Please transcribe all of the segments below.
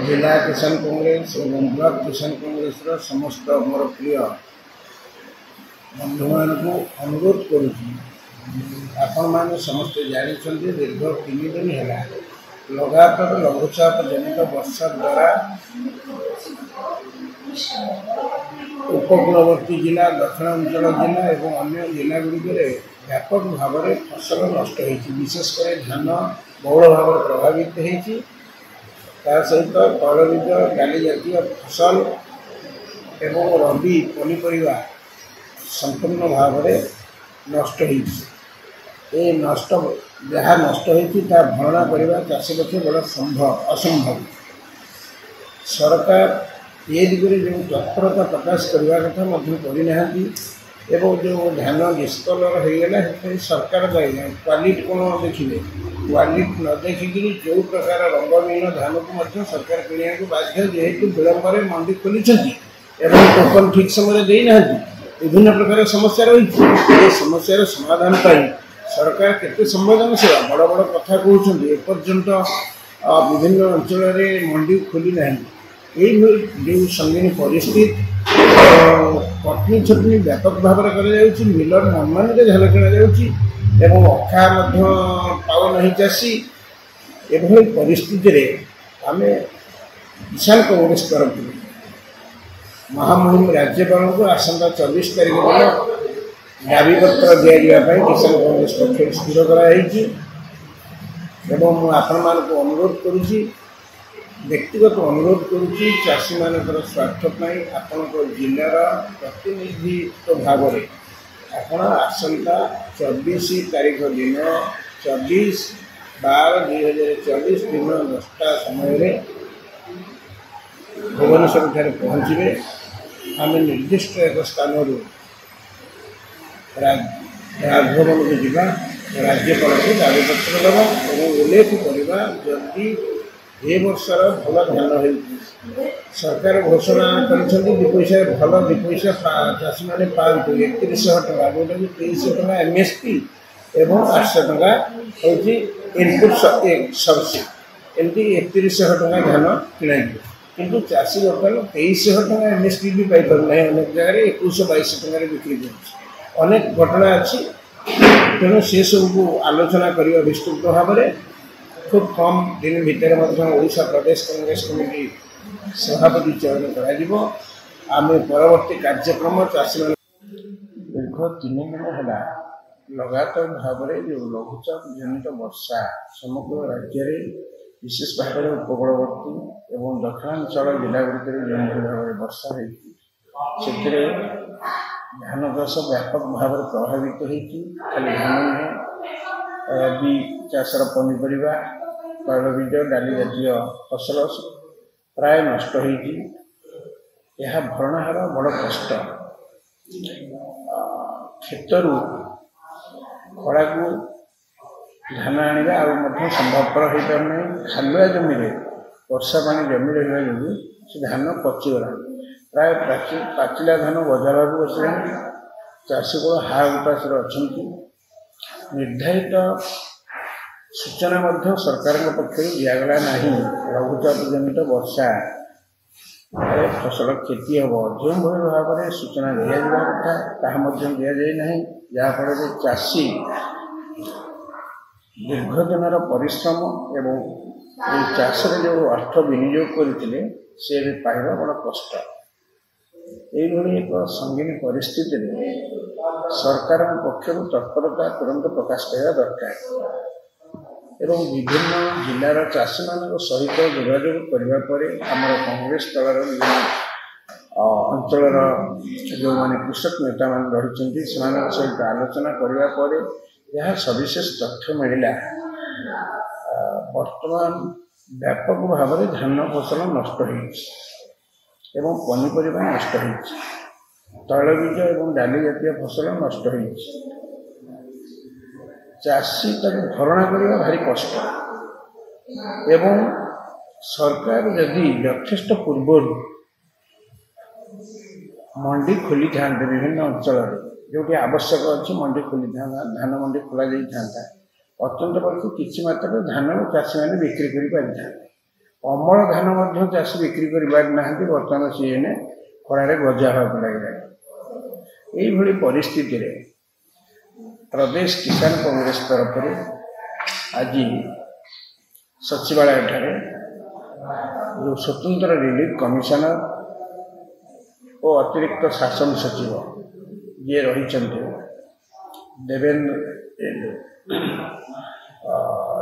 जिला किसान कांग्रेस और ब्लॉक किसान कांग्रेस समस्त मोर प्रिय बंधु मान अनुरोध करुँ समस्ते जानते दीर्घ 3 दिन है लगातार लघुचाप जनित वर्षा द्वारा उपकूलवर्ती जिला दक्षिणांचल जिला और अन्य जिलागुड़िक व्यापक भाव में फसल नष्ट होती विशेषकर धान बहुल भाव प्रभावित होती सहित तैलबीज डाली जातीय फसल एवं रबी पनीपरिया संपूर्ण भाव में नष्ट होती नष्ट जहाँ नष्ट होती भरणा करने चाषी पक्षे बड़ा असंभव। सरकार ये दिगरे जो तत्परता प्रकाश करने कथा करना एवं जो धान डिस्कलर होगला सरकार दायी ना क्वालिटी कौन देखिए क्वालिटी न देखिक जो प्रकार रंगहीन धान को सरकार किणा को बाध्य जेहेतु विलंब मंडी खोली टोकन ठीक समय देना विभिन्न प्रकार समस्या रही समस्यार समाधान पर सरकार केते संवेदनशील बड़ बड़ कथा कहते एपर्यंत विभिन्न अंचल मंडी खोली ना जो संगीन परिस्थिति कटनी छटनी व्यापक भाव में मिलर मनमानी धान किणा एवं अखा पाऊ नहीं चाषी एभली परिस्थिति आम किसान कांग्रेस तरफ महामहिम राज्यपाल को आसंता 24 तारीख दिन दाबीपत्र दिजापी किसान कांग्रेस पक्ष स्थिर कराई आपण मान अनुरोध करुच्ची व्यक्तिगत अनुरोध करुच्ची चाषी मानकर स्वार्थपाई आपण जिलार प्रतिनिधित्व भाव में आपण आसंता 24 तारीख दिन 24/12/2024 दिन 10टा समय भुवनेश्वर पहुँचे आम निर्दिष्ट एक स्थान राजभवन को जावा राज्यपाल को दाबीपत्र देवा और उल्लेख करवा जदि ए वर्षर भल धान हो सरकार घोषणा कर पैसा भल 2 पैसा चाषी मैंने पाँच 3100 टका जोटा कि 2300 टका MSP एवं 800 टका हूँ इनपुट सब्सिडी एमती 3100 टका धान किणाई किंतु चाषी बर्तमान 2300 टका MSP भी पाइपर ना अनेक जगह 2100-2200 टकर बिक्री अनेक घटना अच्छी तेणु से सबको आलोचना करने विस्तृत भाव में खूब कम दिन भितर ओडिशा प्रदेश कांग्रेस कमिटी सभापति चयन आम परवर्ती कार्यक्रम चाषी दीर्घ 3 दिन है लगातार भाव में जो लघुचाप जनित वर्षा समग्र राज्य में विशेष भाव में उपकूलवर्ती एवं दक्षिणांचल जिलागुड़िक जो भाव में वर्षा होती धान चाष व्यापक भाव में प्रभावित होती खाली धान नुहे रबी चाषर पनीपरिया तैलबीज डाली जातीय फसल प्राय नष्ट होती भरणा हर बड़ कष्ट क्षेत्रु खड़ा को धान आने संभवपर हो पारना खालुआ जमी वर्षा पानी जमी रहा जो से धान पचिगला प्राय पाचिला धान बजार को बसला चाषी को हा उपास अच्छा निर्धारित सूचना सरकार पक्ष दिगला ना लघुचाप जनित वर्षा फसल क्षति हम जो भाव में सूचना दि जावा कथा दि जाए जहाँफल चाषी दीर्घ दिन परिश्रम एवं चाष जो अर्थ विनियोग करते सी पाइबा बड़ा कष्ट यही एक संगीन परिस्थिति सरकार पक्ष तत्परता तुरंत प्रकाश पाइबा दरकार एवं विभिन्न जिलार चाषी मान सहित जोगाजोग करने आमर कांग्रेस दलर अंचल जो मैंने कृषक नेता मान रही सहित आलोचना करने जहाँ सविशेष तथ्य मिलला वर्तमान व्यापक भाव में धान फसल नष्ट हो पनीपरिया नष्ट हो तैलबीज और डाली जातीय फसल नष्ट हो चाषी भरणा करने भारी कष्ट एवं सरकार यदि यथेष्ट पूर्व मंडी खोली था विभिन्न अंचल जो आवश्यक अच्छी मंडी खोली था धान मंडी खोल जाता अत्यंत पक्ष किसी मात्रा धान चाषी मैंने बिक्री कर पारि था ଅମଳ ଧାନ ମଧ୍ୟ ଚାଷୀ ବିକ୍ରି କରିପାରିନାହାନ୍ତି। ବର୍ତ୍ତମାନ ସିଏ ଖରାରେ ଗଜା ହେବାକୁ ଲାଗିଲାଣି। ଏଇଭଳି ପରିସ୍ଥିତିରେ ପ୍ରଦେଶ କିଷାନ କଂଗ୍ରେସ ତରଫରୁ ଆଜି ସଚିବାଳୟଠାରେ ଯେଉଁ ସ୍ୱତନ୍ତ୍ର ରିଲିଫ୍ କମିଶନର ଓ ଅତିରିକ୍ତ ଶାସନ ସଚିବ ଯିଏ ରହିଛନ୍ତି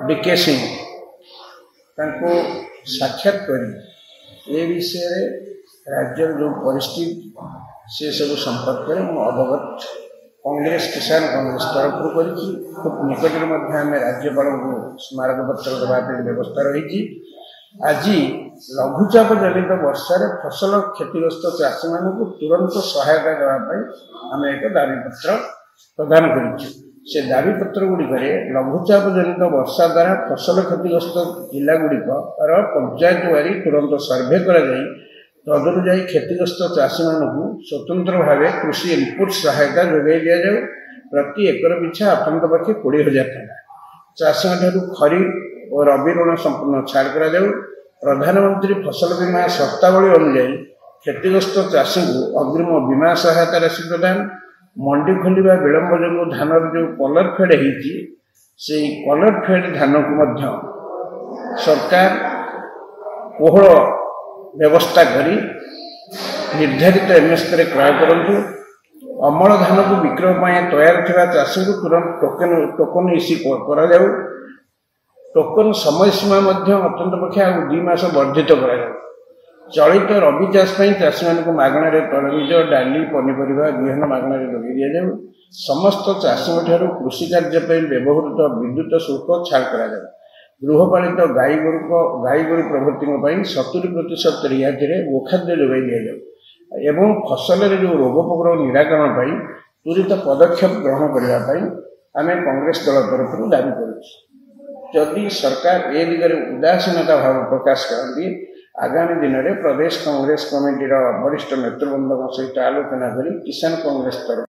ଡିକେ ସିଂ ତାଙ୍କୁ ସାକ୍ଷାତ କରି ଏ ବିଷୟରେ ରାଜ୍ୟର ଯେଉଁ ପରିସ୍ଥିତି ସେ ସବୁ ସମ୍ପର୍କରେ ମୁଁ ଅବଗତ କଂଗ୍ରେସ କିଷାନ କଂଗ୍ରେସ ତରଫରୁ କରିଛି। ଖୁବ୍ ନିକଟରେ ମଧ୍ୟ ଆମେ ରାଜ୍ୟପାଳଙ୍କୁ ସ୍ମାରକପତ୍ର ଦେବା ପାଇଁ ବ୍ୟବସ୍ଥା ରହିଛି। ଆଜି ଲଘୁଚାପ ଜନିତ ବର୍ଷାରେ ଫସଲ କ୍ଷତିଗ୍ରସ୍ତ ଚାଷୀମାନଙ୍କୁ ତୁରନ୍ତ ସହାୟତା ଦେବା ପାଇଁ ଆମେ ଏକ ଦାବିପତ୍ର ପ୍ରଦାନ କରିଛୁ। ସେ ଦାବିପତ୍ର ଗୁଡ଼ିକରେ ଲଘୁଚାପ ଜନିତ ବର୍ଷା ଦ୍ୱାରା ଫସଲ କ୍ଷତିଗ୍ରସ୍ତ ଜିଲ୍ଲାଗୁଡ଼ିକର ପଞ୍ଚାୟତୱାରୀ ତୁରନ୍ତ ସର୍ଭେ କରାଯାଇ ତଦନୁଯାୟୀ କ୍ଷତିଗ୍ରସ୍ତ ଚାଷୀମାନଙ୍କୁ ସ୍ୱତନ୍ତ୍ର ଭାବେ କୃଷି ଇନପୁଟ୍ ସହାୟତା ଯୋଗାଇ ଦିଆଯାଉ। ପ୍ରତି ଏକର ପିଛା ଅନ୍ତତଃପକ୍ଷେ 20,000 ଟଙ୍କା ଚାଷୀଙ୍କଠାରୁ ଖରିଫ ଓ ରବି ଋଣ ସମ୍ପୂର୍ଣ୍ଣ ଛାଡ଼ କରାଯାଉ। ପ୍ରଧାନମନ୍ତ୍ରୀ ଫସଲ ବୀମା ସର୍ତ୍ତାବଳୀ ଅନୁଯାୟୀ କ୍ଷତିଗ୍ରସ୍ତ ଚାଷୀଙ୍କୁ ଅଗ୍ରିମ ବୀମା ସହାୟତା ରାଶି ପ୍ରଦାନ। ମଣ୍ଡି ଖୋଲିବା ବିଳମ୍ବ ଯୋଗୁଁ ଧାନର ଯେଉଁ କଲର୍ ଫେଡ୍ ହେଇଛି ସେଇ କଲର୍ ଫେଡ୍ ଧାନକୁ ମଧ୍ୟ ସରକାର କୋହଳ ବ୍ୟବସ୍ଥା କରି ନିର୍ଦ୍ଧାରିତ MSPରେ କ୍ରୟ କରନ୍ତୁ। ଅମଳ ଧାନକୁ ବିକ୍ରୟ ପାଇଁ ତୟାର ଥିବା ଚାଷୀଙ୍କୁ ତୁରନ୍ତ ଟୋକନ ଇସ୍ୟୁ କରାଯାଉ। ଟୋକନ ସମୟସୀମା ମଧ୍ୟ ଅତ୍ୟନ୍ତ ପକ୍ଷେ ଆଉ 2 ମାସ ବର୍ଦ୍ଧିତ କରାଯାଉ। ଚଳିତ ରବି ଚାଷ ପାଇଁ ଚାଷୀମାନଙ୍କୁ ମାଗଣାରେ ତୈଳବୀଜ ଡାଲି ପନିପରିବା ବିହନ ମାଗଣାରେ ଯୋଗାଇ ଦିଆଯାଉ। ସମସ୍ତ ଚାଷୀଙ୍କଠାରୁ କୃଷି କାର୍ଯ୍ୟ ପାଇଁ ବ୍ୟବହୃତ ବିଦ୍ୟୁତ ଶୁଳ୍କ ଛାଡ଼ କରାଯାଉ। ଗୃହପାଳିତ ଗାଈଗୋରୁ ପ୍ରଭୃତିଙ୍କ ପାଇଁ 70% ରିହାତିରେ ଗୋଖାଦ୍ୟ ଯୋଗାଇ ଦିଆଯାଉ ଏବଂ ଫସଲରେ ଯେଉଁ ରୋଗ ପୋକର ନିରାକରଣ ପାଇଁ ତ୍ୱରିତ ପଦକ୍ଷେପ ଗ୍ରହଣ କରିବା ପାଇଁ ଆମେ କଂଗ୍ରେସ ଦଳ ତରଫରୁ ଦାବି କରୁଛୁ। ଯଦି ସରକାର ଏ ଦିଗରେ ଉଦାସୀନତା ଭାବ ପ୍ରକାଶ କରନ୍ତି ଆଗାମୀ ଦିନରେ ପ୍ରଦେଶ କଂଗ୍ରେସ କମିଟିର ବରିଷ୍ଠ ନେତୃବୃନ୍ଦଙ୍କ ସହିତ ଆଲୋଚନା କରି କିଷାନ କଂଗ୍ରେସ ତରଫରୁ